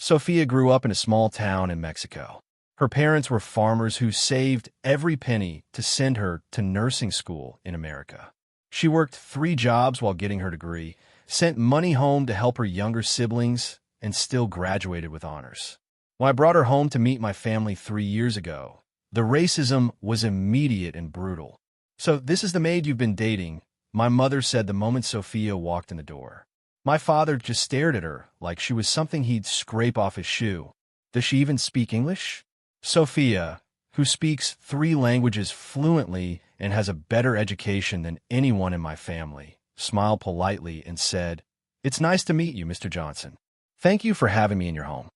Sophia grew up in a small town in Mexico. Her parents were farmers who saved every penny to send her to nursing school in America. She worked 3 jobs while getting her degree, sent money home to help her younger siblings, and still graduated with honors. When I brought her home to meet my family 3 years ago, the racism was immediate and brutal. "So this is the maid you've been dating," my mother said the moment Sophia walked in the door. My father just stared at her like she was something he'd scrape off his shoe. "Does she even speak English?" Sophia, who speaks 3 languages fluently and has a better education than anyone in my family, smiled politely and said, "It's nice to meet you, Mr. Johnson. Thank you for having me in your home."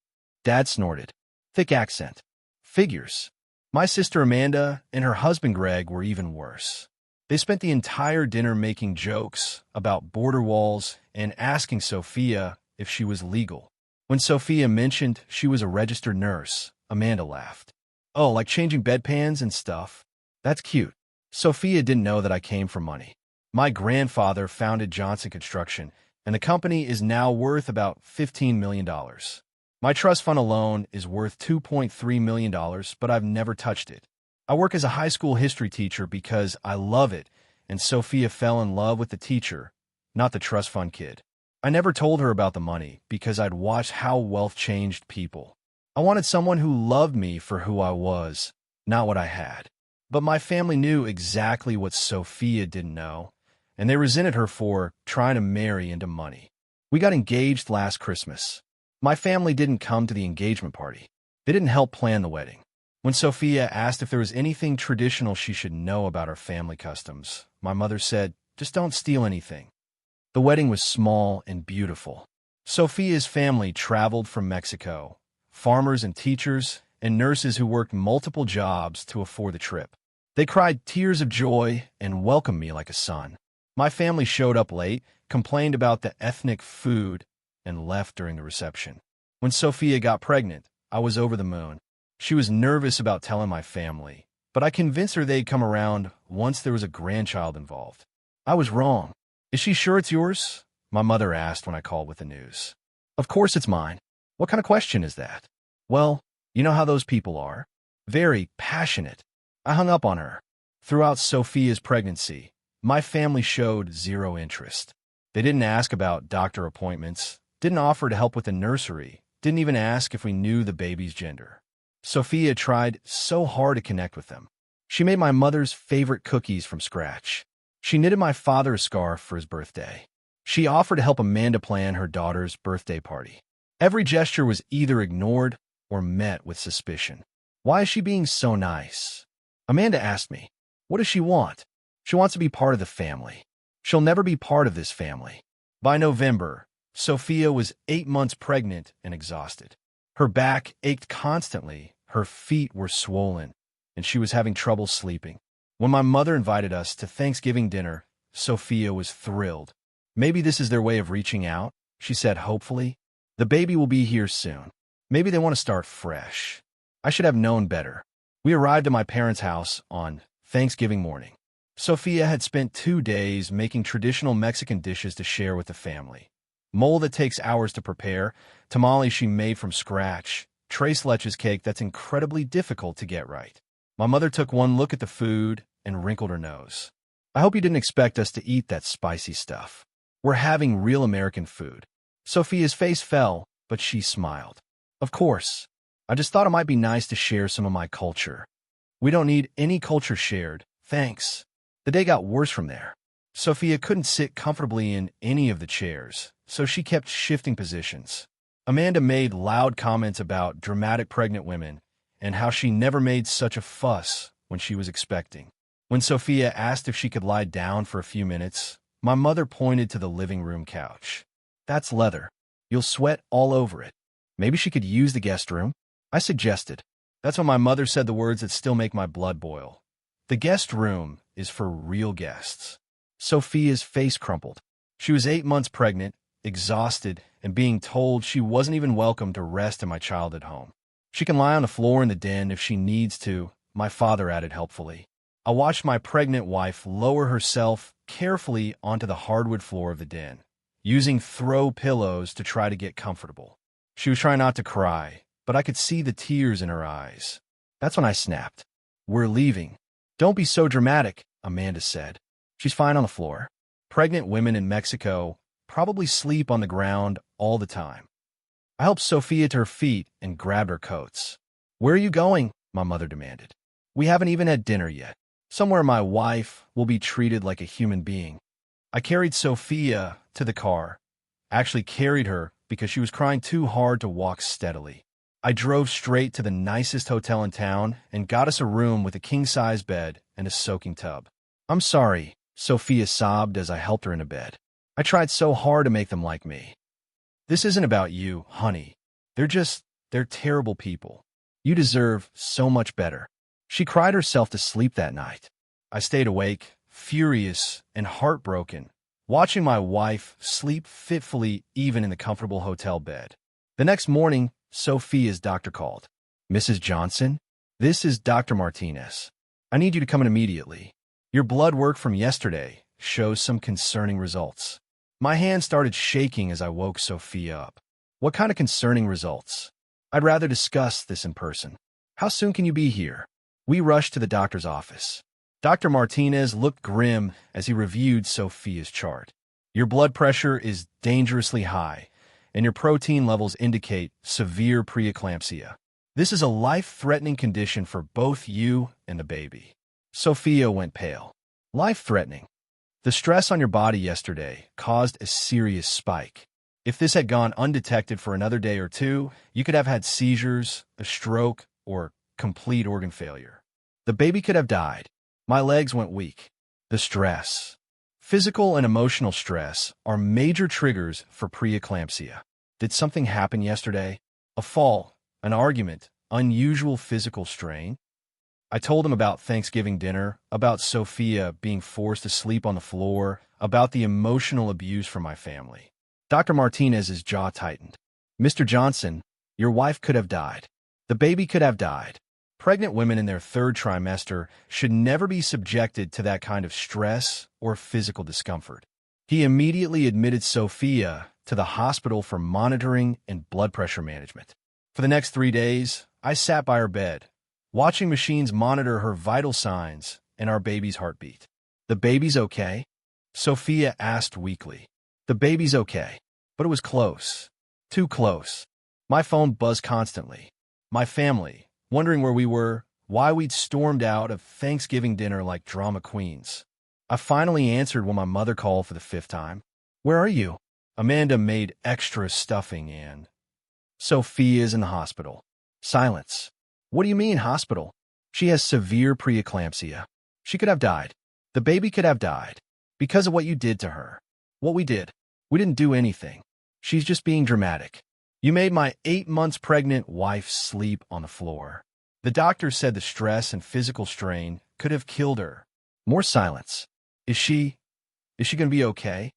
Dad snorted. Thick accent. Figures. My sister Amanda and her husband Greg were even worse. They spent the entire dinner making jokes about border walls and asking Sophia if she was legal. When Sophia mentioned she was a registered nurse, Amanda laughed. "Oh, like changing bedpans and stuff? That's cute." Sophia didn't know that I came from money. My grandfather founded Johnson Construction, and the company is now worth about $15 million. My trust fund alone is worth $2.3 million, but I've never touched it. I work as a high school history teacher because I love it, and Sophia fell in love with the teacher, not the trust fund kid. I never told her about the money because I'd watched how wealth changed people. I wanted someone who loved me for who I was, not what I had. But my family knew exactly what Sophia didn't know, and they resented her for trying to marry into money. We got engaged last Christmas. My family didn't come to the engagement party. They didn't help plan the wedding. When Sophia asked if there was anything traditional she should know about our family customs, my mother said, "Just don't steal anything." The wedding was small and beautiful. Sophia's family traveled from Mexico, farmers and teachers and nurses who worked multiple jobs to afford the trip. They cried tears of joy and welcomed me like a son. My family showed up late, complained about the ethnic food, and left during the reception. When Sophia got pregnant, I was over the moon. She was nervous about telling my family, but I convinced her they'd come around once there was a grandchild involved. I was wrong. "Is she sure it's yours?" my mother asked when I called with the news. "Of course it's mine. What kind of question is that?" "Well, you know how those people are. Very passionate." I hung up on her. Throughout Sophia's pregnancy, my family showed zero interest. They didn't ask about doctor appointments, didn't offer to help with the nursery, didn't even ask if we knew the baby's gender. Sophia tried so hard to connect with them. She made my mother's favorite cookies from scratch. She knitted my father a scarf for his birthday. She offered to help Amanda plan her daughter's birthday party. Every gesture was either ignored or met with suspicion. Why is she being so nice? Amanda asked me, what does she want? She wants to be part of the family. She'll never be part of this family. By November, Sophia was 8 months pregnant and exhausted. Her back ached constantly, her feet were swollen, and she was having trouble sleeping. When my mother invited us to Thanksgiving dinner, Sophia was thrilled. Maybe this is their way of reaching out, she said hopefully. The baby will be here soon. Maybe they want to start fresh. I should have known better. We arrived at my parents' house on Thanksgiving morning. Sophia had spent 2 days making traditional Mexican dishes to share with the family. Mole that takes hours to prepare, tamales she made from scratch, tres leches cake that's incredibly difficult to get right. My mother took one look at the food and wrinkled her nose. I hope you didn't expect us to eat that spicy stuff. We're having real American food. Sophia's face fell, but she smiled. Of course. I just thought it might be nice to share some of my culture. We don't need any culture shared, thanks. The day got worse from there. Sophia couldn't sit comfortably in any of the chairs, so she kept shifting positions. Amanda made loud comments about dramatic pregnant women and how she never made such a fuss when she was expecting. When Sophia asked if she could lie down for a few minutes, my mother pointed to the living room couch. That's leather. You'll sweat all over it. Maybe she could use the guest room? I suggested. That's when my mother said the words that still make my blood boil. The guest room is for real guests. Sophia's face crumpled. She was 8 months pregnant, exhausted, and being told she wasn't even welcome to rest in my childhood home. She can lie on the floor in the den if she needs to, my father added helpfully. I watched my pregnant wife lower herself carefully onto the hardwood floor of the den, using throw pillows to try to get comfortable. She was trying not to cry, but I could see the tears in her eyes. That's when I snapped. "We're leaving." "Don't be so dramatic," Amanda said. "She's fine on the floor." Pregnant women in Mexico probably sleep on the ground all the time. I helped Sophia to her feet and grabbed her coats. "Where are you going?" my mother demanded. "We haven't even had dinner yet. Somewhere my wife will be treated like a human being." I carried Sophia to the car. Actually carried her because she was crying too hard to walk steadily. I drove straight to the nicest hotel in town and got us a room with a king-size bed and a soaking tub. "I'm sorry," Sophia sobbed as I helped her into bed. "I tried so hard to make them like me." "This isn't about you, honey. They're terrible people. You deserve so much better." She cried herself to sleep that night. I stayed awake, furious and heartbroken, watching my wife sleep fitfully even in the comfortable hotel bed. The next morning, Sophia's doctor called. "Mrs. Johnson, this is Dr. Martinez. I need you to come in immediately. Your blood work from yesterday shows some concerning results." My hand started shaking as I woke Sophia up. "What kind of concerning results?" "I'd rather discuss this in person." "How soon can you be here?" We rushed to the doctor's office. Dr. Martinez looked grim as he reviewed Sophia's chart. "Your blood pressure is dangerously high, and your protein levels indicate severe preeclampsia. This is a life-threatening condition for both you and the baby." Sophia went pale. "Life-threatening?" "The stress on your body yesterday caused a serious spike. If this had gone undetected for another day or two, you could have had seizures, a stroke, or complete organ failure. The baby could have died." My legs went weak. The stress. Physical and emotional stress are major triggers for preeclampsia. Did something happen yesterday? A fall, an argument, unusual physical strain? I told him about Thanksgiving dinner, about Sophia being forced to sleep on the floor, about the emotional abuse from my family. Dr. Martinez's jaw tightened. "Mr. Johnson, your wife could have died. The baby could have died. Pregnant women in their third trimester should never be subjected to that kind of stress or physical discomfort." He immediately admitted Sophia to the hospital for monitoring and blood pressure management. For the next 3 days, I sat by her bed, watching machines monitor her vital signs and our baby's heartbeat. "The baby's okay?" Sophia asked weakly. "The baby's okay, but it was close. Too close." My phone buzzed constantly. My family, wondering where we were, why we'd stormed out of Thanksgiving dinner like drama queens. I finally answered when my mother called for the 5th time. "Where are you?" "Amanda made extra stuffing and..." "Sophia's in the hospital." Silence. "What do you mean, hospital?" "She has severe preeclampsia. She could have died. The baby could have died. Because of what you did to her." "What we did? We didn't do anything. She's just being dramatic. You made my 8 months pregnant wife sleep on the floor." The doctor said the stress and physical strain could have killed her. More silence. Is she going to be okay?"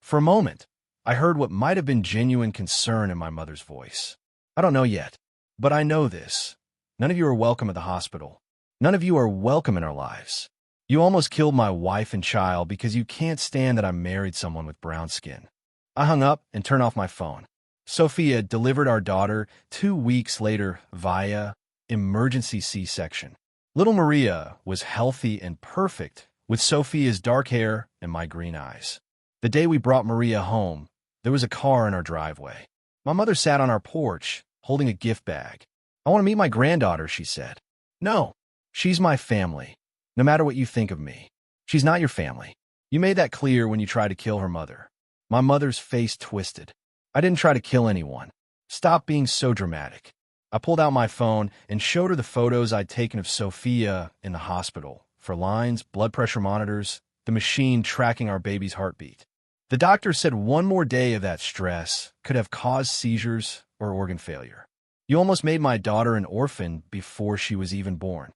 For a moment, I heard what might have been genuine concern in my mother's voice. "I don't know yet, but I know this. None of you are welcome at the hospital. None of you are welcome in our lives. You almost killed my wife and child because you can't stand that I married someone with brown skin." I hung up and turned off my phone. Sophia delivered our daughter 2 weeks later via emergency C-section. Little Maria was healthy and perfect, with Sophia's dark hair and my green eyes. The day we brought Maria home, there was a car in our driveway. My mother sat on our porch, holding a gift bag. "I want to meet my granddaughter," she said. "No, she's my family, no matter what you think of me. She's not your family. You made that clear when you tried to kill her mother." My mother's face twisted. "I didn't try to kill anyone. Stop being so dramatic." I pulled out my phone and showed her the photos I'd taken of Sophia in the hospital, for lines, blood pressure monitors, the machine tracking our baby's heartbeat. The doctor said one more day of that stress could have caused seizures or organ failure. "You almost made my daughter an orphan before she was even born."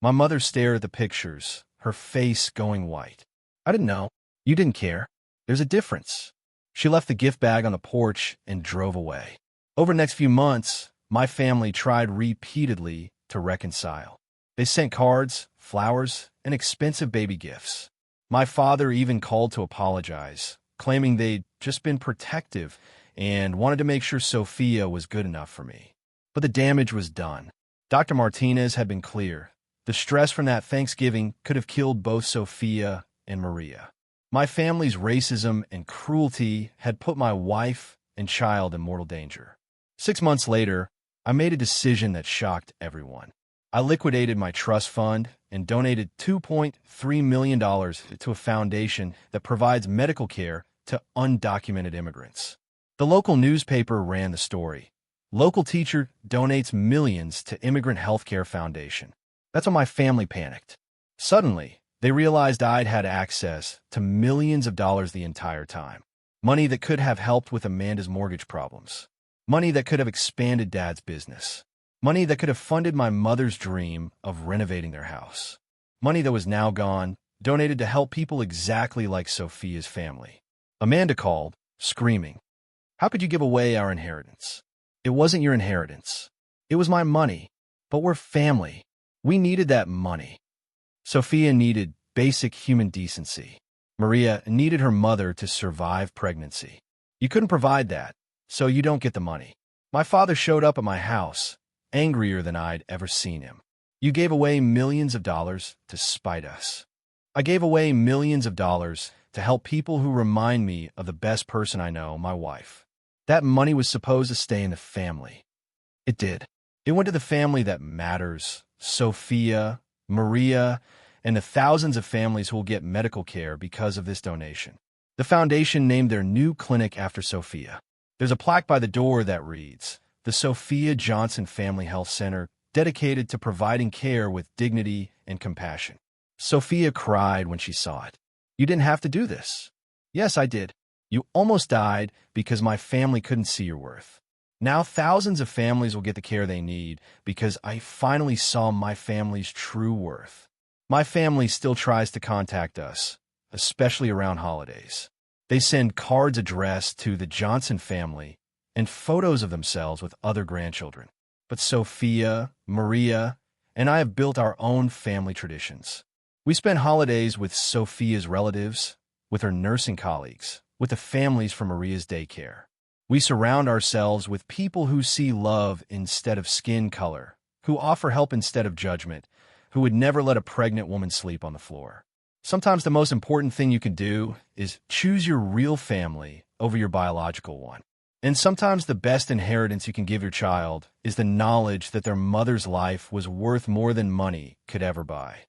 My mother stared at the pictures, her face going white. "I didn't know. You didn't care. There's a difference." She left the gift bag on the porch and drove away. Over the next few months, my family tried repeatedly to reconcile. They sent cards, flowers, and expensive baby gifts. My father even called to apologize, claiming they'd just been protective and wanted to make sure Sophia was good enough for me. But the damage was done. Dr. Martinez had been clear. The stress from that Thanksgiving could have killed both Sophia and Maria. My family's racism and cruelty had put my wife and child in mortal danger. 6 months later, I made a decision that shocked everyone. I liquidated my trust fund and donated $2.3 million to a foundation that provides medical care to undocumented immigrants. The local newspaper ran the story. Local teacher donates millions to Immigrant Healthcare Foundation. That's when my family panicked. Suddenly, they realized I'd had access to millions of dollars the entire time. Money that could have helped with Amanda's mortgage problems. Money that could have expanded Dad's business. Money that could have funded my mother's dream of renovating their house. Money that was now gone, donated to help people exactly like Sophia's family. Amanda called, screaming, "How could you give away our inheritance? It wasn't your inheritance. It was my money. But we're family. We needed that money." Sophia needed basic human decency. Maria needed her mother to survive pregnancy. You couldn't provide that, so you don't get the money. My father showed up at my house, angrier than I'd ever seen him. You gave away millions of dollars to spite us. I gave away millions of dollars to help people who remind me of the best person I know, my wife. That money was supposed to stay in the family. It did. It went to the family that matters, Sophia, Maria, and the thousands of families who will get medical care because of this donation. The foundation named their new clinic after Sophia. There's a plaque by the door that reads, "The Sophia Johnson Family Health Center, dedicated to providing care with dignity and compassion." Sophia cried when she saw it. "You didn't have to do this." "Yes, I did. You almost died because my family couldn't see your worth. Now thousands of families will get the care they need because I finally saw my family's true worth." My family still tries to contact us, especially around holidays. They send cards addressed to the Johnson family and photos of themselves with other grandchildren. But Sophia, Maria, and I have built our own family traditions. We spend holidays with Sophia's relatives, with her nursing colleagues, with the families from Maria's daycare. We surround ourselves with people who see love instead of skin color, who offer help instead of judgment, who would never let a pregnant woman sleep on the floor. Sometimes the most important thing you can do is choose your real family over your biological one. And sometimes the best inheritance you can give your child is the knowledge that their mother's life was worth more than money could ever buy.